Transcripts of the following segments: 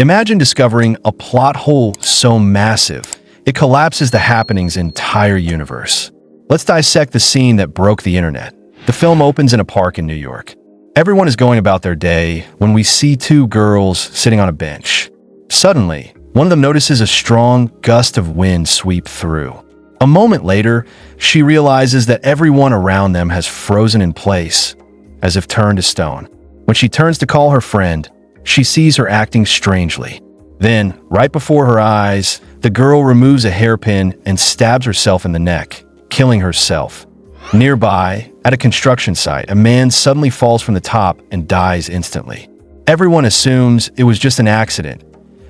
Imagine discovering a plot hole so massive, it collapses the happening's entire universe. Let's dissect the scene that broke the internet. The film opens in a park in New York. Everyone is going about their day when we see two girls sitting on a bench. Suddenly, one of them notices a strong gust of wind sweep through. A moment later, she realizes that everyone around them has frozen in place, as if turned to stone. When she turns to call her friend, she sees her acting strangely. Then, right before her eyes, the girl removes a hairpin and stabs herself in the neck, killing herself. Nearby, at a construction site, a man suddenly falls from the top and dies instantly. Everyone assumes it was just an accident,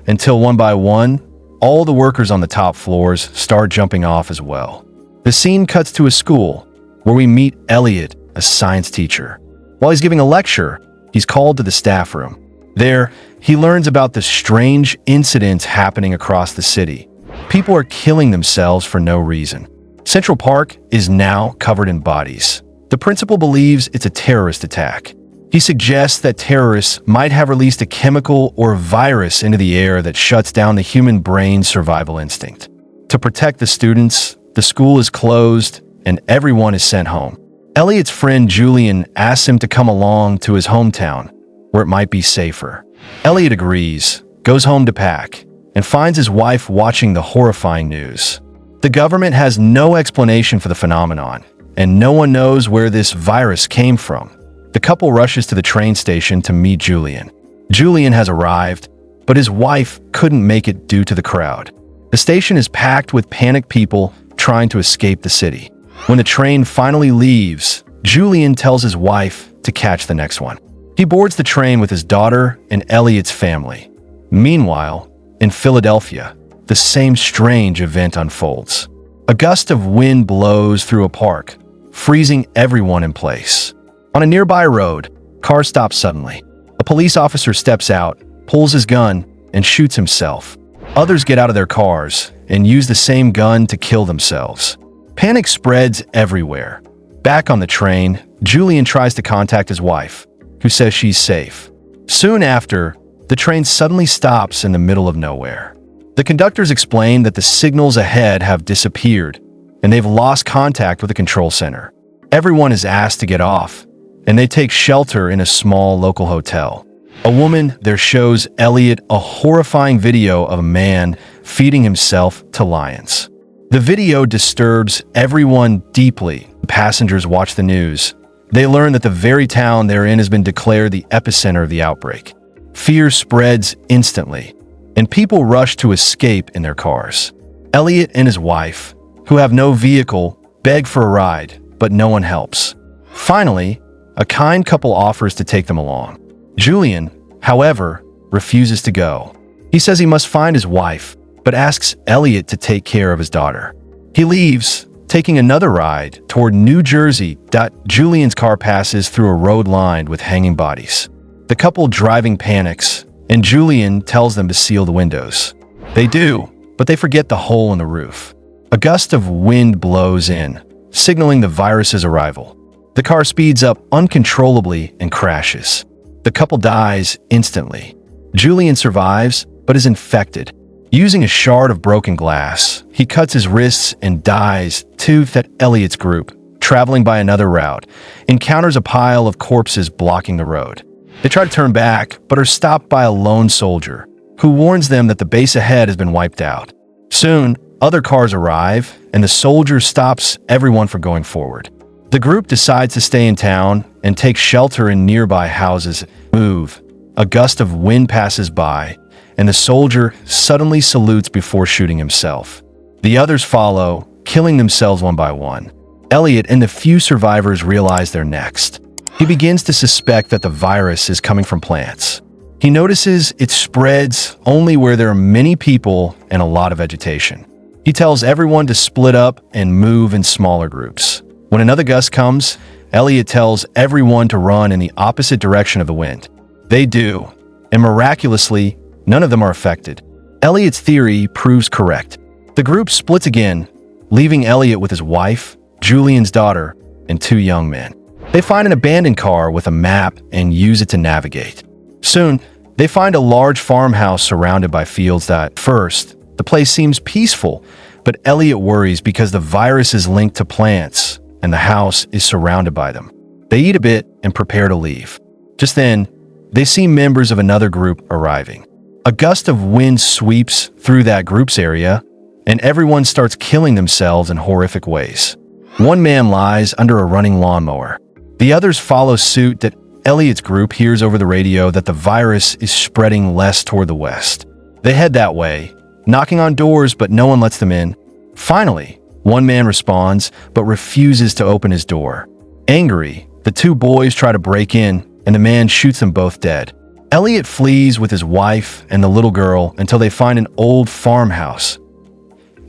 until one by one, all the workers on the top floors start jumping off as well. The scene cuts to a school, where we meet Elliot, a science teacher. While he's giving a lecture, he's called to the staff room. There, he learns about the strange incidents happening across the city. People are killing themselves for no reason. Central Park is now covered in bodies. The principal believes it's a terrorist attack. He suggests that terrorists might have released a chemical or virus into the air that shuts down the human brain's survival instinct. To protect the students, the school is closed and everyone is sent home. Elliot's friend Julian asks him to come along to his hometown, where it might be safer. Elliot agrees, goes home to pack, and finds his wife watching the horrifying news. The government has no explanation for the phenomenon, and no one knows where this virus came from. The couple rushes to the train station to meet Julian. Julian has arrived, but his wife couldn't make it due to the crowd. The station is packed with panicked people trying to escape the city. When the train finally leaves, Julian tells his wife to catch the next one. He boards the train with his daughter and Elliot's family. Meanwhile, in Philadelphia, the same strange event unfolds. A gust of wind blows through a park, freezing everyone in place. On a nearby road, cars stop suddenly. A police officer steps out, pulls his gun, and shoots himself. Others get out of their cars and use the same gun to kill themselves. Panic spreads everywhere. Back on the train, Julian tries to contact his wife, who says she's safe. Soon after, the train suddenly stops in the middle of nowhere. The conductors explain that the signals ahead have disappeared, and they've lost contact with the control center. Everyone is asked to get off, and they take shelter in a small local hotel. A woman there shows Elliot a horrifying video of a man feeding himself to lions. The video disturbs everyone deeply. The passengers watch the news. They learn that the very town they're in has been declared the epicenter of the outbreak. Fear spreads instantly, and people rush to escape in their cars. Elliot and his wife, who have no vehicle, beg for a ride, but no one helps. Finally, a kind couple offers to take them along. Julian, however, refuses to go. He says he must find his wife, but asks Elliot to take care of his daughter. He leaves, taking another ride toward New Jersey. Julian's car passes through a road lined with hanging bodies. The couple driving panics, and Julian tells them to seal the windows. They do, but they forget the hole in the roof. A gust of wind blows in, signaling the virus's arrival. The car speeds up uncontrollably and crashes. The couple dies instantly. Julian survives, but is infected. Using a shard of broken glass, he cuts his wrists and dies. That Elliot's group, traveling by another route, encounters a pile of corpses blocking the road. They try to turn back, but are stopped by a lone soldier, who warns them that the base ahead has been wiped out. Soon, other cars arrive, and the soldier stops everyone from going forward. The group decides to stay in town and take shelter in nearby houses. A gust of wind passes by, and the soldier suddenly salutes before shooting himself. The others follow, killing themselves one by one. Elliot and the few survivors realize they're next. He begins to suspect that the virus is coming from plants. He notices it spreads only where there are many people and a lot of vegetation. He tells everyone to split up and move in smaller groups. When another gust comes, Elliot tells everyone to run in the opposite direction of the wind. They do, and miraculously, none of them are affected. Elliot's theory proves correct. The group splits again, leaving Elliot with his wife, Julian's daughter, and two young men. They find an abandoned car with a map and use it to navigate. Soon, They find a large farmhouse surrounded by fields that, at first, the place seems peaceful, but Elliot worries because the virus is linked to plants and the house is surrounded by them. They eat a bit and prepare to leave. Just then, they see members of another group arriving. A gust of wind sweeps through that group's area, and everyone starts killing themselves in horrific ways. One man lies under a running lawnmower. The others follow suit. That Elliot's group hears over the radio that the virus is spreading less toward the west. They head that way, knocking on doors, but no one lets them in. Finally, one man responds, but refuses to open his door. Angry, the two boys try to break in, and the man shoots them both dead. Elliot flees with his wife and the little girl until they find an old farmhouse.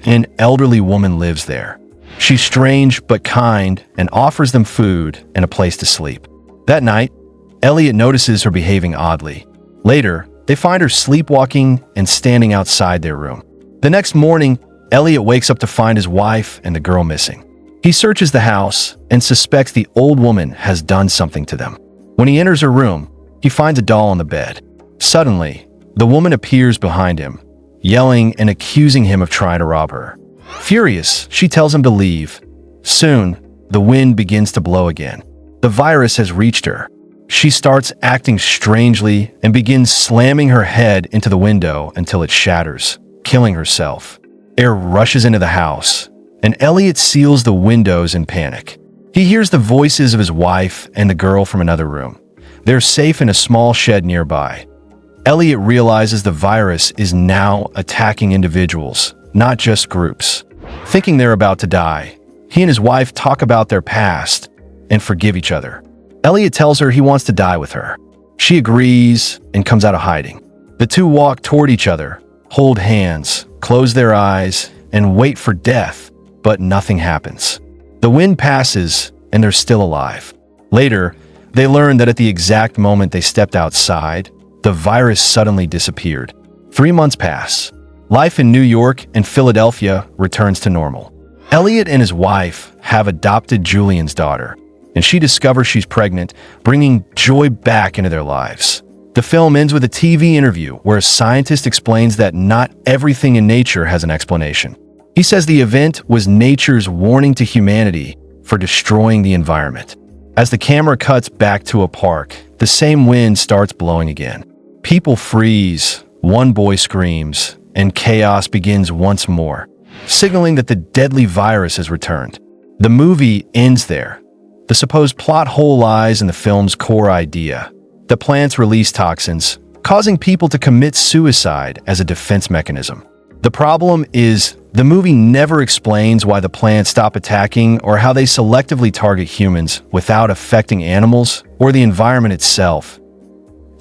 An elderly woman lives there. She's strange but kind and offers them food and a place to sleep. That night, Elliot notices her behaving oddly. Later, they find her sleepwalking and standing outside their room. The next morning, Elliot wakes up to find his wife and the girl missing. He searches the house and suspects the old woman has done something to them. When he enters her room, he finds a doll on the bed. Suddenly, the woman appears behind him, yelling and accusing him of trying to rob her. Furious, she tells him to leave. Soon, the wind begins to blow again. The virus has reached her. She starts acting strangely and begins slamming her head into the window until it shatters, killing herself. Air rushes into the house, and Elliot seals the windows in panic. He hears the voices of his wife and the girl from another room. They're safe in a small shed nearby. Elliot realizes the virus is now attacking individuals, not just groups. Thinking they're about to die, he and his wife talk about their past and forgive each other. Elliot tells her he wants to die with her. She agrees and comes out of hiding. The two walk toward each other, hold hands, close their eyes, and wait for death, but nothing happens. The wind passes, and they're still alive. Later, they learn that at the exact moment they stepped outside, the virus suddenly disappeared. 3 months pass. Life in New York and Philadelphia returns to normal. Elliot and his wife have adopted Julian's daughter, and she discovers she's pregnant, bringing joy back into their lives. The film ends with a TV interview where a scientist explains that not everything in nature has an explanation. He says the event was nature's warning to humanity for destroying the environment. As the camera cuts back to a park, the same wind starts blowing again. People freeze, one boy screams, and chaos begins once more, signaling that the deadly virus has returned. The movie ends there. The supposed plot hole lies in the film's core idea. The plants release toxins, causing people to commit suicide as a defense mechanism. The problem is, the movie never explains why the plants stop attacking or how they selectively target humans without affecting animals or the environment itself.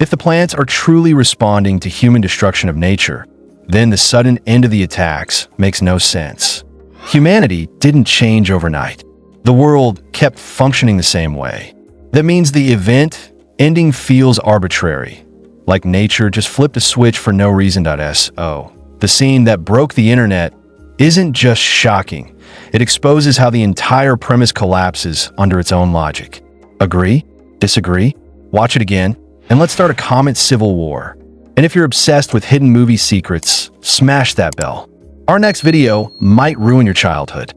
If the plants are truly responding to human destruction of nature, then the sudden end of the attacks makes no sense. Humanity didn't change overnight. The world kept functioning the same way. That means the event ending feels arbitrary, like nature just flipped a switch for no reason. So, the scene that broke the internet isn't just shocking, it exposes how the entire premise collapses under its own logic. Agree? Disagree? Watch it again, and let's start a comment civil war. And if you're obsessed with hidden movie secrets, smash that bell. Our next video might ruin your childhood.